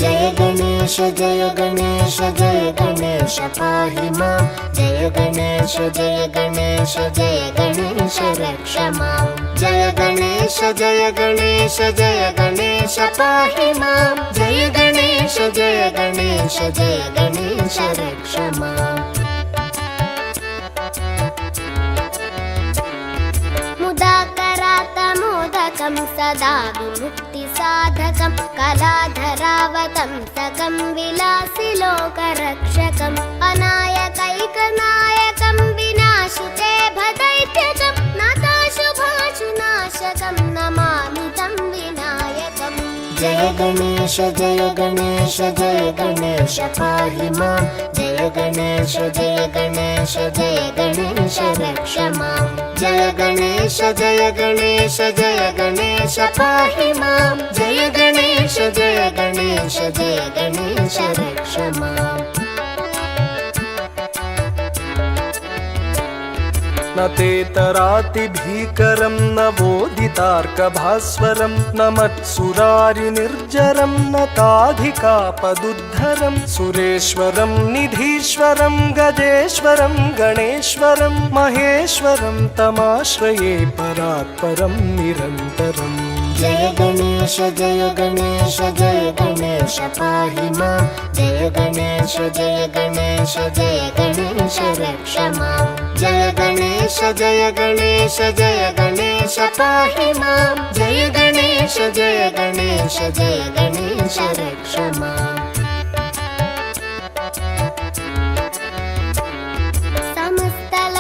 जय गणेश जय गणेश जय गणेश पाहि मां जय गणेश जय गणेश जय गणेश रक्ष मां जय गणेश जय गणेश जय गणेश पाहि मां जय गणेश जय गणेश जय गणेश रक्ष मां मुदाकरातमोदकं सदा विमुक्तिसाधकं कलाधरावतंसकं विलासिलोकरक्षकम् अनायकैकनायकं विनाशिते भदैत्यकं नताशुभाशुनाशकं नमामि तं विनायकम् जय गणेश जय गणेश जय गणेश पाहि मां जय गणेश जय गणेश जय गणेश रक्ष मां जय गणेश जय गणेश जय गणेश पाहि मां जय गणेश जय गणेश जय गणेश रक्ष मां न तेतरातिभीकरं न वोदितार्कभास्वरं न मत्सुरारिनिर्जरं न ताधिकापदुद्धरं सुरेश्वरं निधीश्वरं गजेश्वरं गणेश्वरं महेश्वरं तमाश्रये परात्परं निरन्तरम् जय गणेश जय गणेश जय गणेश पाहि मां जय गणेश जय गणेश जय गणेश रक्ष मां जय गणेश जय गणेश जय गणेश पाहि मां जय गणेश जय गणेश जय गणेश रक्ष मां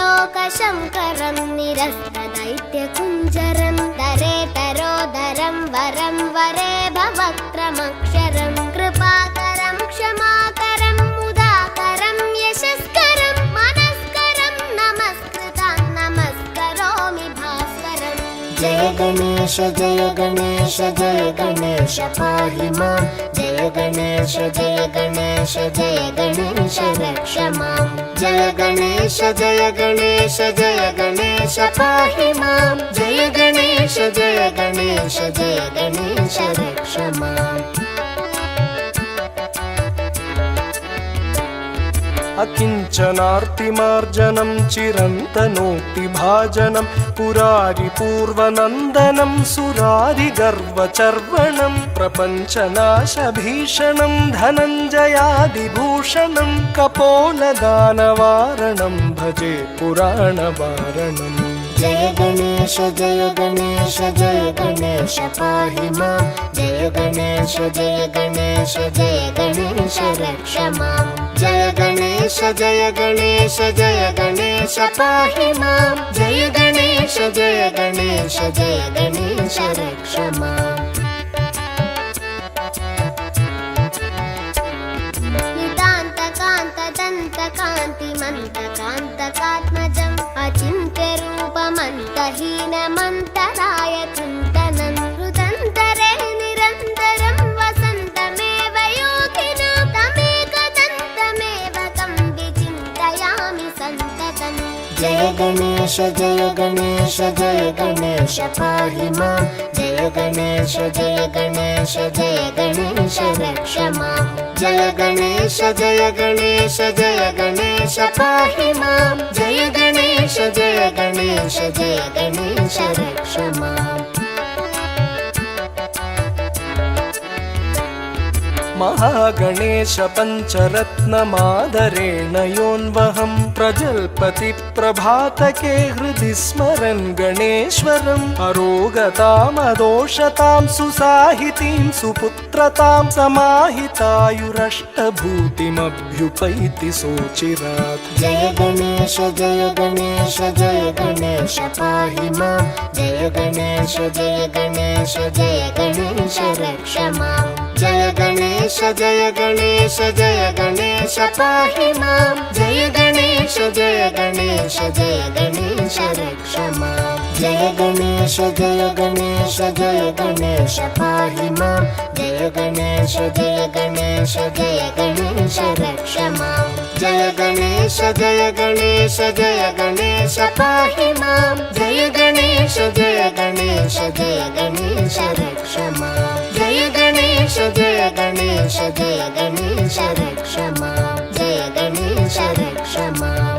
समस्तलोकशङ्करं निरस्तदैत्यकुञ्जरं दरेतरोदरं वरं वरे भवक्त्रमक्षरं कृपाकरं क्षमाकरं मुदाकरं यशस्करं मनस्करं नमस्कृतं नमस्करोमि भास्वरम् जय गणेश जय गणेश जय गणेश पाहि मां जय गणेश जय गणेश जय गणेश रक्ष मां जय गणेश जय गणेश जय गणेश पाहि मां जय गणेश जय गणेश जय गणेश रक्ष मां अकिञ्चनार्तिमार्जनं चिरन्तनोक्तिभाजनं पुरारिपूर्वनन्दनं सुरारिगर्वचर्वणं प्रपञ्चनाशभीषणं धनञ्जयादिभूषणं कपोलदानवारणं भजे पुराणवारणम् जय गणेश जय गणेश जय गणेश पाहि मां जय गणेश जय गणेश जय गणेश रक्ष मां जय गणेश जय गणेश जय गणेश पाहि मां जय गणेश जय गणेश जय गणेश रक्ष मां नितान्तकान्तदन्तकान्तिमन्तकान्तकात्मजम् अचिन्त्यरूपमन्तहीनमन्तराय चिन्तनं हृदन्तरे निरन्तरं वसन्तमेव योगिनं तमेकदन्तमेव तं विचिन्तयामि सन्ततम् जय गणेश जय गणेश जय गणेश पाहि मां जय गणेश जय गणेश जय गणेश रक्ष मां जय गणेश जय गणेश जय गणेश पाहि मां जय गणेश जय गणेश जय गणेश रक्ष मां महागणेश पञ्चरत्नमादरेण योन्वहं प्रजल्पति प्रभातके हृदि स्मरन् गणेश्वरम् अरोगतामदोषतां सुसाहितीं सुपुत्रतां समाहितायुरष्टभूतिमभ्युपैति सोचिरात् जय गणेश जय गणेश जय गणेश पाहि मां जय गणेश जय गणेश जय गणेश रक्ष मां जय गणेश जय गणेश जय गणेश पाहि मां जय गणेश जय गणेश जय गणेश रक्ष मां जय गणेश जय गणेश जय गणेश पाहि मां जय गणेश जय गणेश जय गणेश रक्ष मां जय गणेश जय गणेश जय गणेश पाहि मां जय गणेश जय गणेश जय गणेश रक्ष मां जय गणेश जय गणेश जय गणेश रक्ष मां जय गणेश रक्ष मां